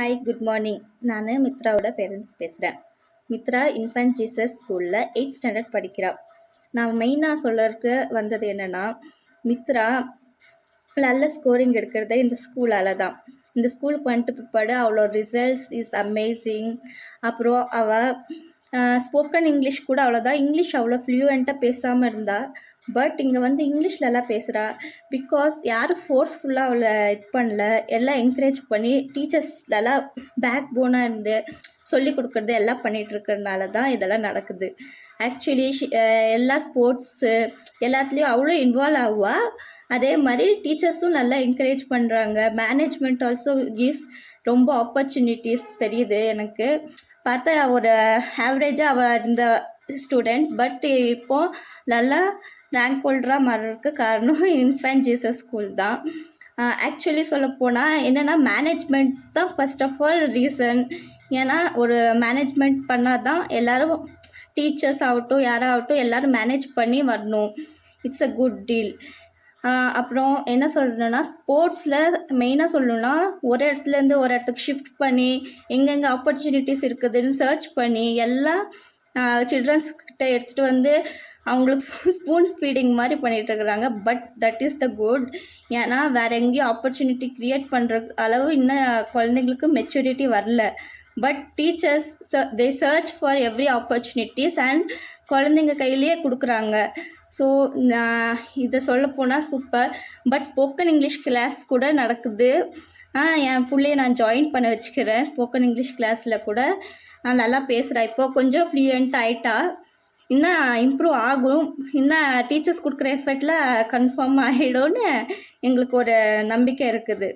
Hi good morning. நான் மித்ராவோட parents பேசுகிறேன். Mitra infant Jesus ஸ்கூலில் 8th ஸ்டாண்டர்ட் படிக்கிறா. நான் மெயினாக சொல்லறதுக்கு வந்தது என்னென்னா, மித்ரா நல்ல ஸ்கோரிங் எடுக்கிறதே இந்த ஸ்கூலால் தான். இந்த ஸ்கூலுக்கு வந்துட்டு பிற்பாடு அவ்வளோ ரிசல்ட்ஸ் இஸ் அமேசிங். அப்புறம் அவள் ஸ்போக்கன் இங்கிலீஷ் கூட அவ்வளோதான், இங்கிலீஷ் அவ்வளோ ஃப்ளூயண்ட்டாக பேசாமல் இருந்தா. பட் இங்கே வந்து இங்கிலீஷ்லலாம் பேசுகிறா. பிகாஸ் யாரும் ஃபோர்ஸ்ஃபுல்லாக அவளை இது பண்ணல, எல்லாம் என்கரேஜ் பண்ணி டீச்சர்ஸ்லலாம் பேக் போனாக இருந்து சொல்லி கொடுக்குறது எல்லாம் பண்ணிகிட்டு இருக்கிறதுனால தான் இதெல்லாம் நடக்குது. ஆக்சுவலி எல்லா ஸ்போர்ட்ஸு எல்லாத்துலேயும் அவ்வளோ இன்வால்வ் ஆகுவா. அதே மாதிரி டீச்சர்ஸும் நல்லா என்கரேஜ் பண்ணுறாங்க. மேனேஜ்மெண்ட் ஆல்சோ கிவ்ஸ் ரொம்ப ஆப்பர்ச்சுனிட்டிஸ் தெரியுது எனக்கு. பார்த்தா ஒரு ஆவரேஜாக அவள் இருந்த ஸ்டூடெண்ட், பட் இப்போது நல்லா ரேங்க் ஹோல்டராக மாறுறதுக்கு காரணம் இன்ஃபன்ட் ஜீசஸ் ஸ்கூல் தான். ஆக்சுவலி சொல்லப்போனால் என்னென்னா, மேனேஜ்மெண்ட் தான் ஃபர்ஸ்ட் ஆஃப் ஆல் ரீசன். ஏன்னா ஒரு மேனேஜ்மெண்ட் பண்ணால் தான் எல்லோரும், டீச்சர்ஸ் ஆகட்டும் யாராகட்டும் எல்லோரும் மேனேஜ் பண்ணி வரணும். It's a good deal. அப்புறம் என்ன சொல்லணுன்னா, ஸ்போர்ட்ஸில் மெயினாக சொல்லணுன்னா, ஒரு இடத்துலேருந்து ஒரு இடத்துக்கு ஷிஃப்ட் பண்ணி எங்கெங்கே ஆப்பர்ச்சுனிட்டிஸ் இருக்குதுன்னு சர்ச் பண்ணி எல்லாம் சில்ட்ரன்ஸ்கிட்ட எடுத்துகிட்டு வந்து அவங்களுக்கு ஸ்பூன் ஃபீடிங் மாதிரி பண்ணிகிட்டு இருக்கிறாங்க. But that is the good. ஏன்னா வேறு எங்கேயும் ஆப்பர்ச்சுனிட்டி க்ரியேட் பண்ணுற அளவு இன்னும் குழந்தைங்களுக்கு மெச்சூரிட்டி வரல. But teachers they search for every opportunities and குழந்தைங்க கையிலேயே கொடுக்குறாங்க. ஸோ நான் இதை சொல்லப்போனால் super. But spoken English class கூட நடக்குது. என் பிள்ளைய நான் ஜாயின் பண்ண வச்சுக்கிறேன். ஸ்போக்கன் இங்கிலீஷ் கிளாஸில் கூட நான் நல்லா பேசுகிறேன். இப்போ கொஞ்சம் ஃப்ளூயண்ட் ஆகிட்டா. இன்னும் இம்ப்ரூவ் ஆகும். இன்னும் டீச்சர்ஸ் கொடுக்குற எஃபர்ட்டில் கன்ஃபார்ம் ஆகிடும்னு எங்களுக்கு ஒரு நம்பிக்கை இருக்குது.